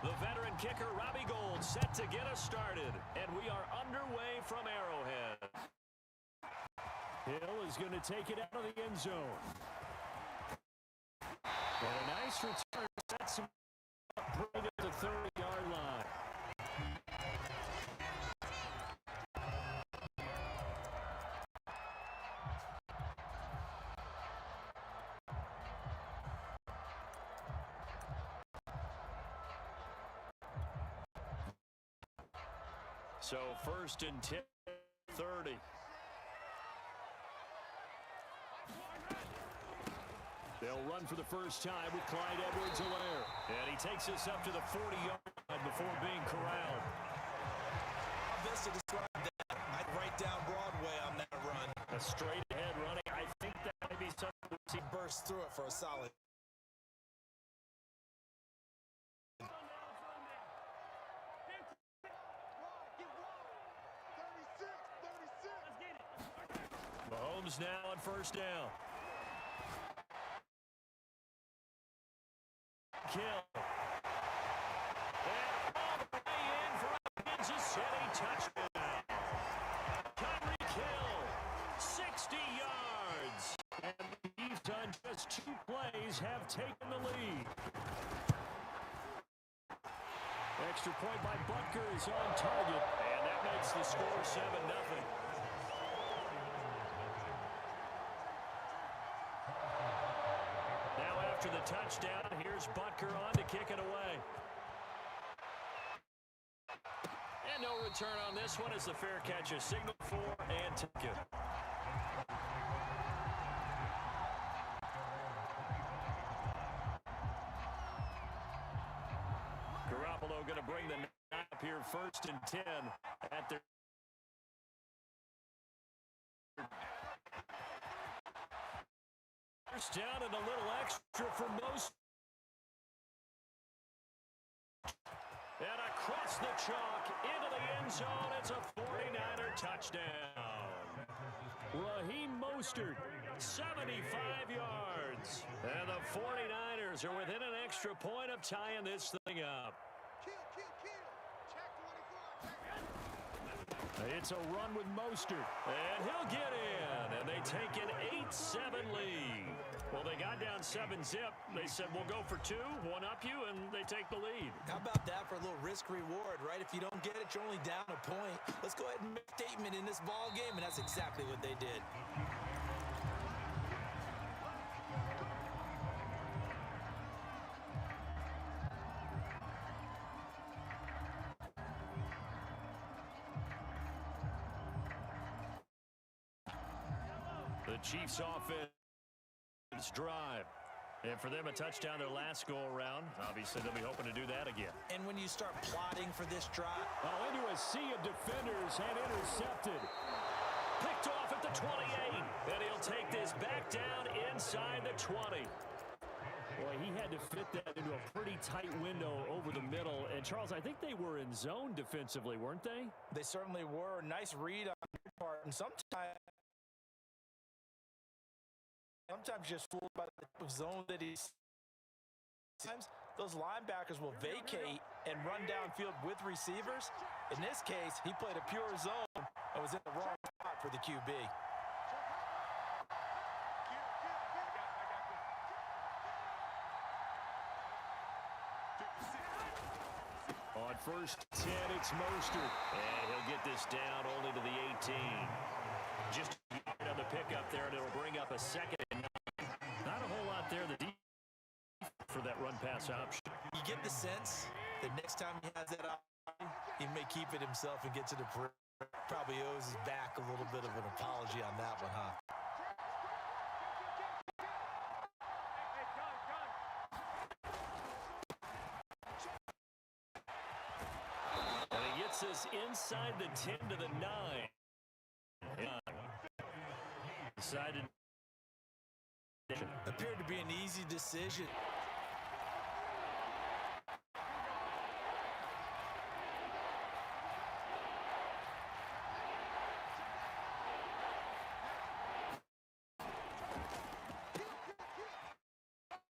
The veteran kicker, Robbie Gould, set to get us started. And we are underway from Arrowhead. Hill is going to take it out of the end zone. And a nice return sets him up right at the 30-yard line. So 1st and 10, 30. They'll run for the first time with Clyde Edwards-Helaire. And he takes us up to the 40-yard line before being corralled. Best to describe that. I'd write down Broadway on that run. A straight-ahead running. I think that might be something He burst through it for a solid. Mahomes now on 1st down. Kill. And all the way in for a Kansas City touchdown. Tyreek Hill, 60 yards. And the Chiefs on just 2 plays have taken the lead. Extra point by Butker is on target. And that makes the score 7-0. After the touchdown, here's Butker on to kick it away. And no return on this one as the fair catch is signaled for and took it. Garoppolo going to bring the knot up here 1st and 10 at their first down and a little extra for most. And across the chalk into the end zone. It's a 49er touchdown. Raheem Mostert, 75 yards. And the 49ers are within an extra point of tying this thing up. It's a run with Mostert, and he'll get in, and they take an 8-7 lead. Well, they got down 7-zip. They said, we'll go for 2, one up you, and they take the lead. How about that for a little risk-reward, right? If you don't get it, you're only down a point. Let's go ahead and make a statement in this ball game, and that's exactly what they did. The Chiefs offense drive. And for them, a touchdown their last go-around. Obviously, they'll be hoping to do that again. And when you start plotting for this drive. Oh, into a sea of defenders and intercepted. Picked off at the 28. And he'll take this back down inside the 20. Boy, he had to fit that into a pretty tight window over the middle. And, Charles, I think they were in zone defensively, weren't they? They certainly were. Nice read on their part. And sometimes just fooled by the type of zone that he's. Sometimes those linebackers will vacate and run downfield with receivers. In this case, he played a pure zone and was in the wrong spot for the QB. On 1st 10, it's Mostert. And he'll get this down only to the 18. Just on the pickup there, and it'll bring up a 2nd and 9. Not a whole lot there for that run-pass option. You get the sense that next time he has that option, he may keep it himself and get to the perimeter. Probably owes his back a little bit of an apology on that one, huh? And he gets us inside the 10 to the 9. Decided. Appeared to be an easy decision.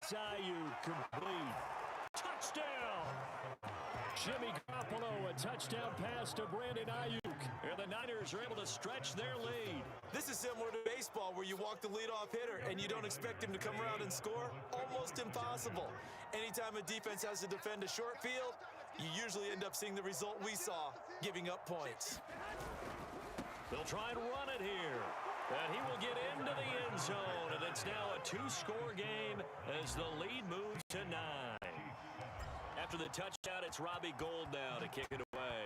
Sayu complete. Touchdown. Jimmy Garoppolo, a touchdown pass to Brandon Ayuk. And the Niners are able to stretch their lead. This is similar to baseball where you walk the leadoff hitter and you don't expect him to come around and score. Almost impossible. Anytime a defense has to defend a short field, you usually end up seeing the result we saw, giving up points. They'll try and run it here. And he will get into the end zone. And it's now a two-score game as the lead moves to 9. After the touchdown, it's Robbie Gould now to kick it away.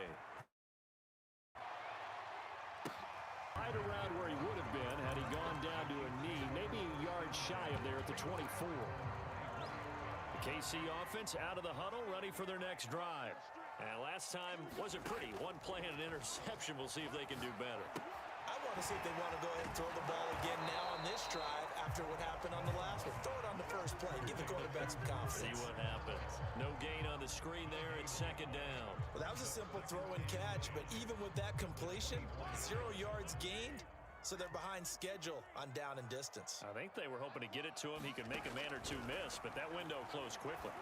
Right around where he would have been had he gone down to a knee, maybe a yard shy of there at the 24. The KC offense out of the huddle, ready for their next drive. And last time wasn't pretty. One play and an interception. We'll see if they can do better. I want to see if they want to go ahead and throw the ball again now on this drive after what happened on the last one. Throw it on the first play. Give the quarterback some confidence. See what happens. No gain on the screen there. It's second down. Well, that was a simple throw and catch, but even with that completion, 0 yards gained, so they're behind schedule on down and distance. I think they were hoping to get it to him. He could make a man or two miss, but that window closed quickly.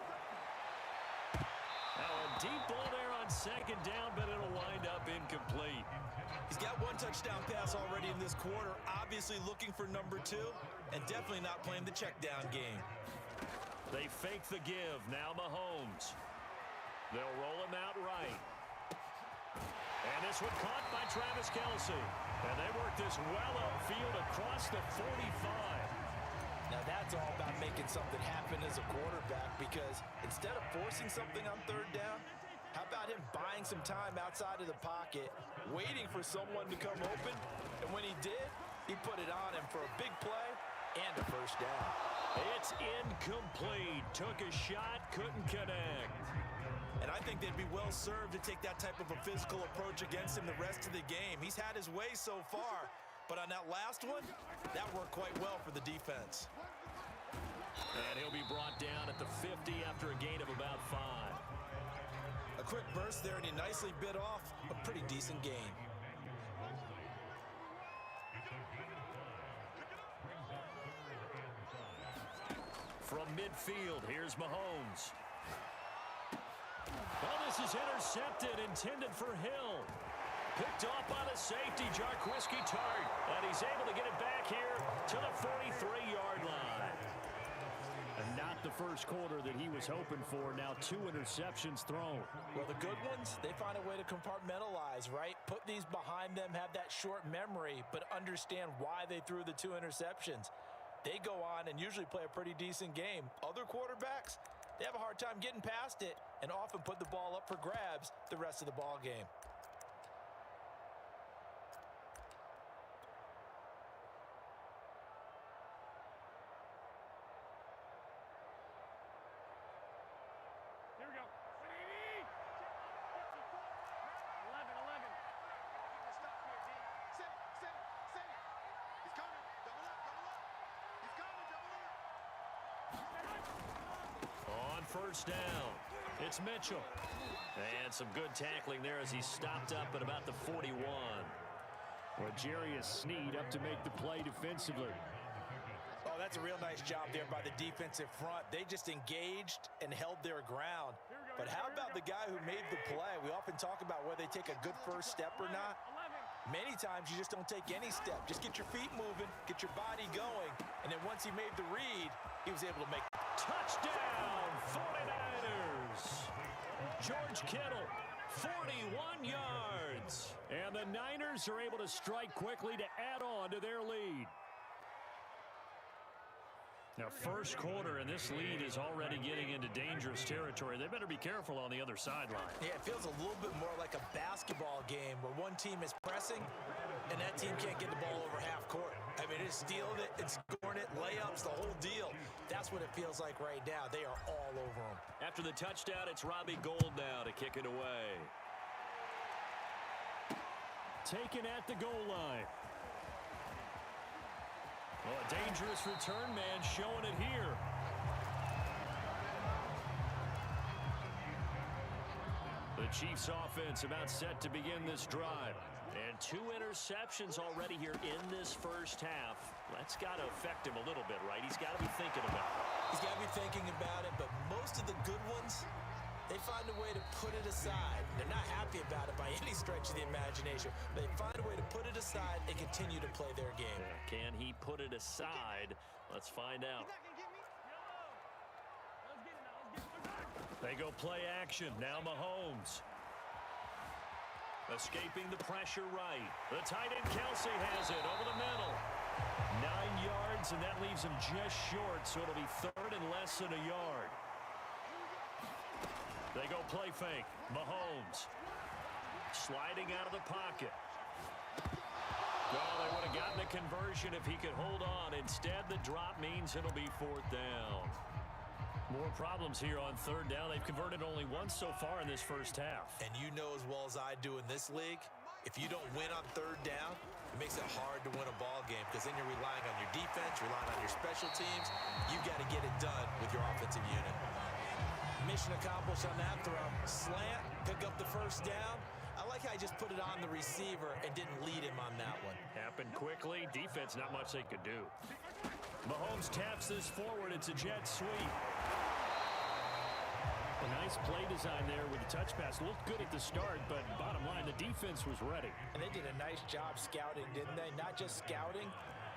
Now a deep ball there on second down, but it'll wind up incomplete. He's got one touchdown pass already in this quarter, obviously looking for number 2, and definitely not playing the check down game. They fake the give. Now Mahomes. They'll roll him out right. And this one caught by Travis Kelce. And they work this well upfield across the 45. Now that's all about making something happen as a quarterback, because instead of forcing something on third down, how about him buying some time outside of the pocket, waiting for someone to come open, and when he did, he put it on him for a big play and a first down. It's incomplete. Took a shot, couldn't connect. And I think they'd be well served to take that type of a physical approach against him the rest of the game. He's had his way so far, but on that last one, that worked quite well for the defense. And he'll be brought down at the 50 after a gain of about 5. A quick burst there, and he nicely bit off a pretty decent gain. From midfield, here's Mahomes. Well, this is intercepted, intended for Hill. Picked off by the safety, Jarquiski Tart. And he's able to get it back here to the 43-yard line. And not the first quarter that he was hoping for. Now 2 interceptions thrown. Well, the good ones, they find a way to compartmentalize, right? Put these behind them, have that short memory, but understand why they threw the 2 interceptions. They go on and usually play a pretty decent game. Other quarterbacks, they have a hard time getting past it and often put the ball up for grabs the rest of the ball game. Here we go. 11. Stop here, D. Sit. He's coming. Double up. He's coming. Double up. On first down, it's Mitchell. And some good tackling there as he stopped up at about the 41. Well, Jarius Sneed up to make the play defensively. Oh, that's a real nice job there by the defensive front. They just engaged and held their ground. But how about the guy who made the play? We often talk about whether they take a good first step or not. Many times you just don't take any step. Just get your feet moving, get your body going, and then once he made the read, he was able to make Touchdown, 49ers. George Kittle, 41 yards. And the Niners are able to strike quickly to add on to their lead. Now, first quarter, and this lead is already getting into dangerous territory. They better be careful on the other sideline. Yeah, it feels a little bit more like a basketball game where one team is pressing and that team can't get the ball over half court. I mean, it's stealing it, it's scoring it, layups, the whole deal. That's what it feels like right now. They are all over them. After the touchdown, it's Robbie Gould now to kick it away. Taken at the goal line. Well, a dangerous return man showing it here. The Chiefs offense about set to begin this drive. And 2 interceptions already here in this first half. That's got to affect him a little bit, right? He's got to be thinking about it. He's got to be thinking about it, but most of the good ones, they find a way to put it aside. They're not happy about it by any stretch of the imagination. They find a way to put it aside and continue to play their game. Yeah, can he put it aside? Let's find out. They go play action. Now Mahomes. Escaping the pressure right. The tight end Kelsey has it over the middle. 9 yards, and that leaves him just short, so it'll be third and less than a yard. They go play fake. Mahomes sliding out of the pocket. Well, they would have gotten a conversion if he could hold on. Instead, the drop means it'll be fourth down. More problems here on third down. They've converted only once so far in this first half. And you know as well as I do in this league, if you don't win on third down, it makes it hard to win a ball game because then you're relying on your defense, relying on your special teams. You've got to get it done with your offensive unit. Mission accomplished on that throw. Slant, pick up the first down. I like how he just put it on the receiver and didn't lead him on that one. Happened quickly. Defense, not much they could do. Mahomes taps this forward. It's a jet sweep. A nice play design there with the touch pass. Looked good at the start, but bottom line, the defense was ready. And they did a nice job scouting, didn't they? Not just scouting,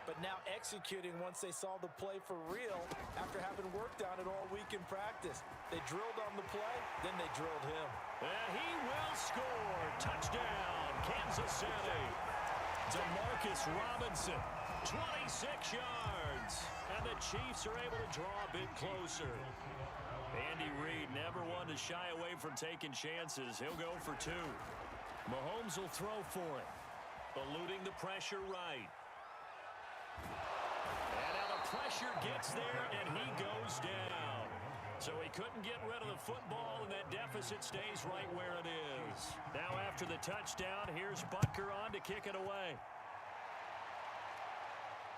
but now executing once they saw the play for real after having worked on it all week in practice. They drilled on the play, then they drilled him. And he will score. Touchdown, Kansas City. Demarcus Robinson, 26 yards. And the Chiefs are able to draw a bit closer. Andy Reid never one to shy away from taking chances. He'll go for two. Mahomes will throw for it. Eluding the pressure right. And now the pressure gets there, and he goes down. So he couldn't get rid of the football, and that deficit stays right where it is. Now after the touchdown, here's Butker on to kick it away.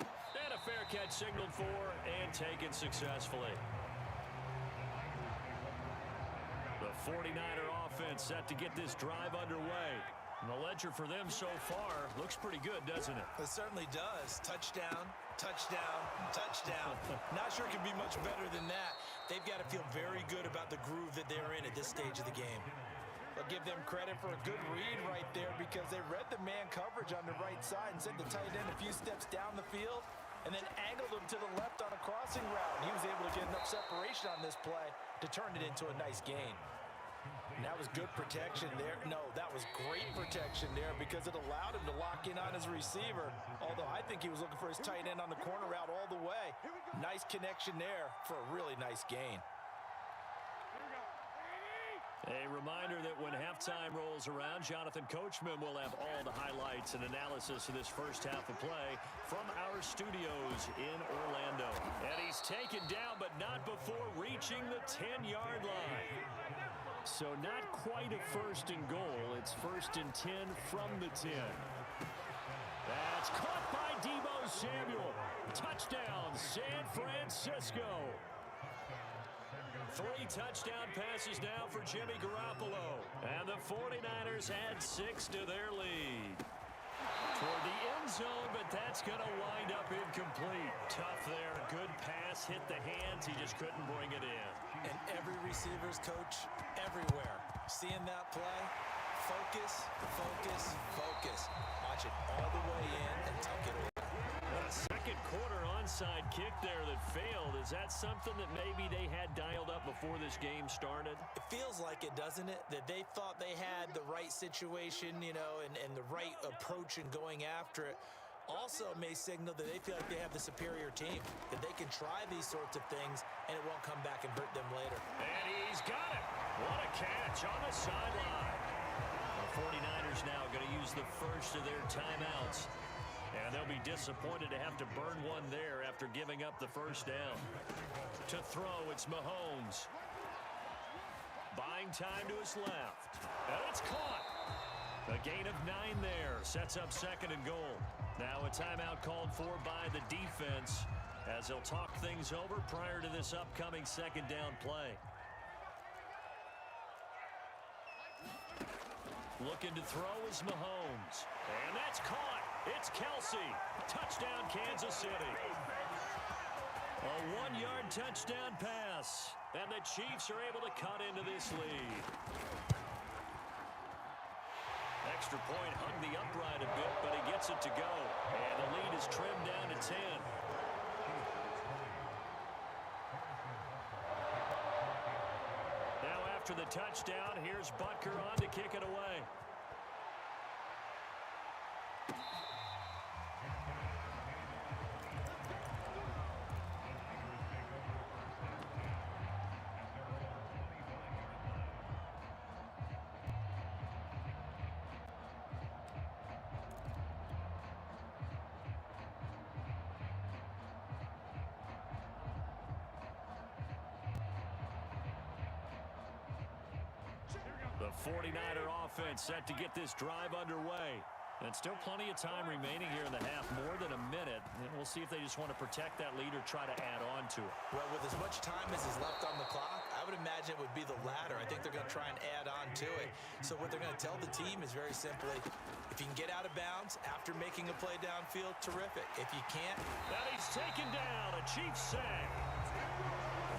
And a fair catch signaled for and taken successfully. The 49er offense set to get this drive underway. And the ledger for them so far looks pretty good, doesn't it? It certainly does. Touchdown, touchdown, touchdown. Not sure it can be much better than that. They've got to feel very good about the groove that they're in at this stage of the game. I'll give them credit for a good read right there because they read the man coverage on the right side and sent the tight end a few steps down the field and then angled him to the left on a crossing route. He was able to get enough separation on this play to turn it into a nice gain. And that was good protection there. No, that was great protection there because it allowed him to lock in on his receiver. Although I think he was looking for his tight end on the corner route all the way. Nice connection there for a really nice gain. A reminder that when halftime rolls around, Jonathan Coachman will have all the highlights and analysis of this first half of play from our studios in Orlando. And he's taken down, but not before reaching the 10-yard line. So not quite a first and goal. It's first and 10 from the 10. That's caught by Deebo Samuel. Touchdown, San Francisco. 3 touchdown passes now for Jimmy Garoppolo. And the 49ers add 6 to their lead. Toward the end zone, but that's going to wind up incomplete. Tough there. Good pass. Hit the hands. He just couldn't bring it in. And every receiver's coach everywhere. Seeing that play, focus, focus, focus. Watch it all the way in and tuck it away. A second quarter onside kick there that failed. Is that something that maybe they had dialed up before this game started? It feels like it, doesn't it? That they thought they had the right situation, you know, and the right approach in going after it. Also may signal that they feel like they have the superior team, that they can try these sorts of things and it won't come back and hurt them later. And he's got it. What a catch on the sideline. The 49ers now going to use the first of their timeouts. And they'll be disappointed to have to burn one there after giving up the first down. To throw, it's Mahomes. Buying time to his left. And it's caught. A gain of 9 there. Sets up second and goal. Now a timeout called for by the defense as they'll talk things over prior to this upcoming second down play. Looking to throw is Mahomes. And that's caught. It's Kelsey. Touchdown, Kansas City. A 1-yard touchdown pass. And the Chiefs are able to cut into this lead. Extra point hung the upright a bit, but he gets it to go. And the lead is trimmed down to 10. Now after the touchdown, here's Butker on to kick it away. The 49er offense set to get this drive underway. And still plenty of time remaining here in the half, more than a minute. And we'll see if they just want to protect that lead or try to add on to it. Well, with as much time as is left on the clock, I would imagine it would be the latter. I think they're going to try and add on to it. So what they're going to tell the team is very simply, if you can get out of bounds after making a play downfield, terrific. If you can't... Now he's taken down, a Chiefs sack.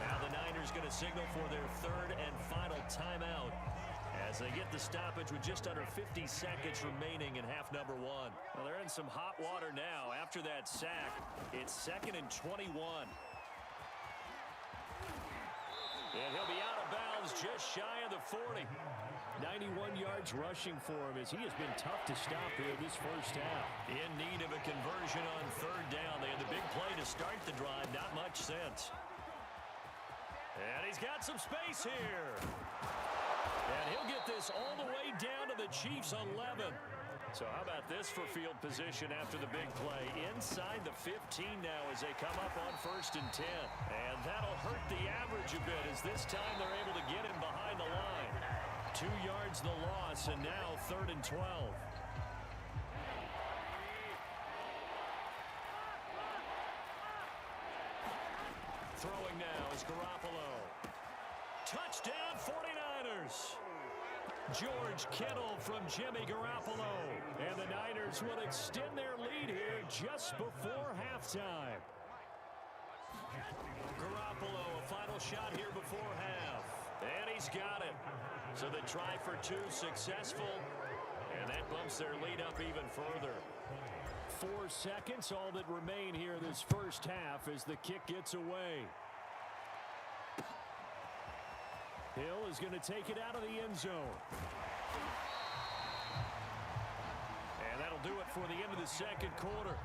Now the Niners going to signal for their third and final timeout as they get the stoppage with just under 50 seconds remaining in half number one. Well, they're in some hot water now. After that sack, it's 2nd and 21. And he'll be out of bounds just shy of the 40. 91 yards rushing for him as he has been tough to stop here this first half. In need of a conversion on third down. They had the big play to start the drive. Not much sense. And he's got some space here. And he'll get this all the way down to the Chiefs 11. So how about this for field position after the big play? Inside the 15 now as they come up on 1st and 10. And that'll hurt the average a bit as this time they're able to get him behind the line. 2 yards the loss, and now 3rd and 12. Throwing now is Garoppolo. Touchdown 49ers. George Kittle from Jimmy Garoppolo. And the Niners will extend their lead here just before halftime. Garoppolo, a final shot here before half. And he's got it. So the try for 2 successful. And that bumps their lead up even further. 4 seconds, all that remain here this first half as the kick gets away. Hill is going to take it out of the end zone. And that'll do it for the end of the second quarter.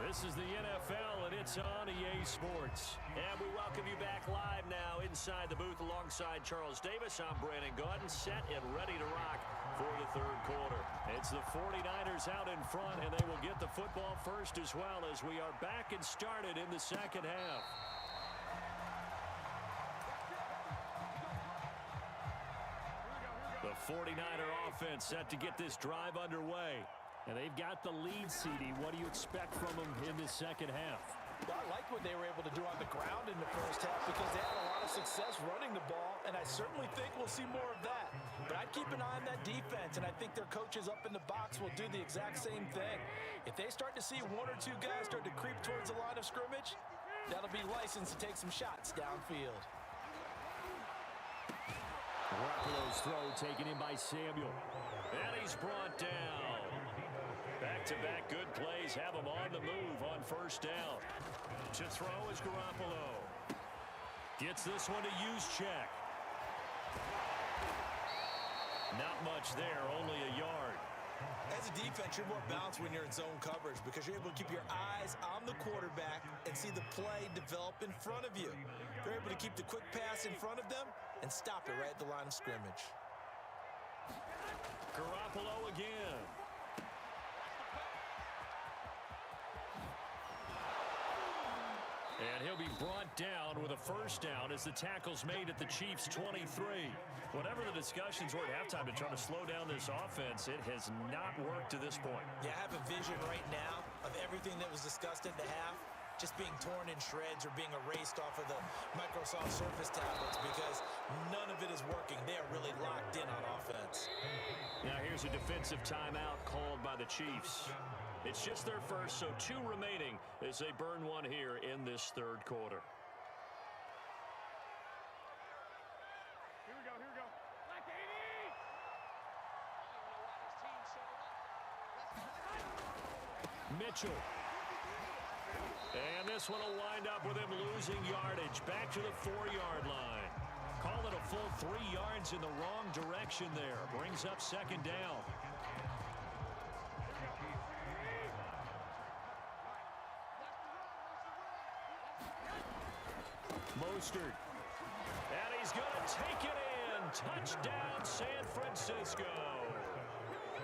This is the NFL, and it's on EA Sports. And we welcome you back live now inside the booth alongside Charles Davis. I'm Brandon Gaudin, set and ready to rock for the third quarter. It's the 49ers out in front, and they will get the football first as well as we are back and started in the second half. The 49er offense set to get this drive underway. And they've got the lead, CD. What do you expect from them in this second half? Well, I like what they were able to do on the ground in the first half because they had a lot of success running the ball, and I certainly think we'll see more of that. But I'd keep an eye on that defense, and I think their coaches up in the box will do the exact same thing. If they start to see 1 or 2 guys start to creep towards the line of scrimmage, that'll be license to take some shots downfield. Garoppolo's throw taken in by Samuel. And he's brought down. Back-to-back good plays have him on the move on first down. To throw is Garoppolo. Gets this one to use check. Not much there, only a yard. As a defense, you're more balanced when you're in zone coverage because you're able to keep your eyes on the quarterback and see the play develop in front of you. They're able to keep the quick pass in front of them and stop it right at the line of scrimmage. Garoppolo again. And he'll be brought down with a first down as the tackle's made at the Chiefs' 23. Whatever the discussions were at halftime to try to slow down this offense, it has not worked to this point. Yeah, I have a vision right now of everything that was discussed at the half just being torn in shreds or being erased off of the Microsoft Surface tablets because none of it is working. They are really locked in on offense. Now here's a defensive timeout called by the Chiefs. It's just their first, so 2 remaining as they burn one here in this third quarter. Mitchell. And this one will wind up with him losing yardage back to the 4-yard line. Call it a full 3 yards in the wrong direction there. Brings up second down. Mostert. And he's going to take it in. Touchdown, San Francisco.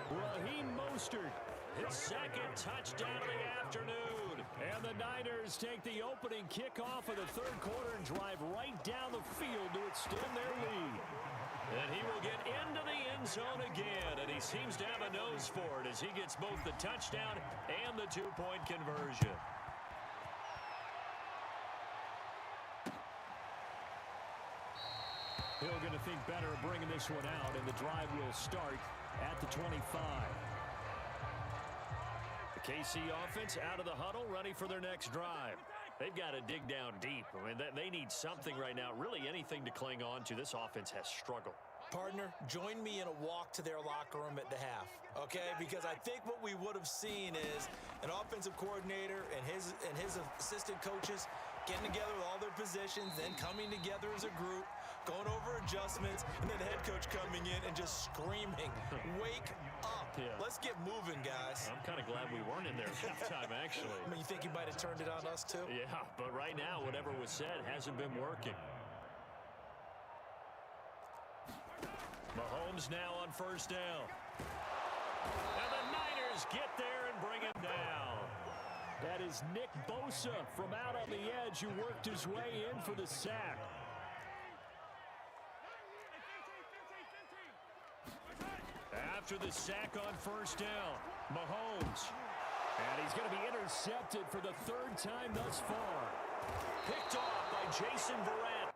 Raheem Mostert, his second touchdown of the afternoon. And the Niners take the opening kickoff of the third quarter and drive right down the field to extend their lead. And he will get into the end zone again, and he seems to have a nose for it as he gets both the touchdown and the 2-point conversion. Hill going to think better of bringing this one out, and the drive will start at the 25. The KC offense out of the huddle, ready for their next drive. They've got to dig down deep. I mean, they need something right now, really anything to cling on to. This offense has struggled. Partner, join me in a walk to their locker room at the half, okay? Because I think what we would have seen is an offensive coordinator and his assistant coaches getting together with all their positions, then coming together as a group, going over adjustments, and then the head coach coming in and just screaming, wake up. Yeah. Let's get moving, guys. I'm kind of glad we weren't in there at halftime, actually. I mean, you think he might have turned it on us, too? Yeah, but right now, whatever was said hasn't been working. Mahomes now on first down. And the Niners get there and bring him down. That is Nick Bosa from out on the edge who worked his way in for the sack. After the sack on first down, Mahomes. And he's going to be intercepted for the 3rd time thus far. Picked off by Jason Verrett.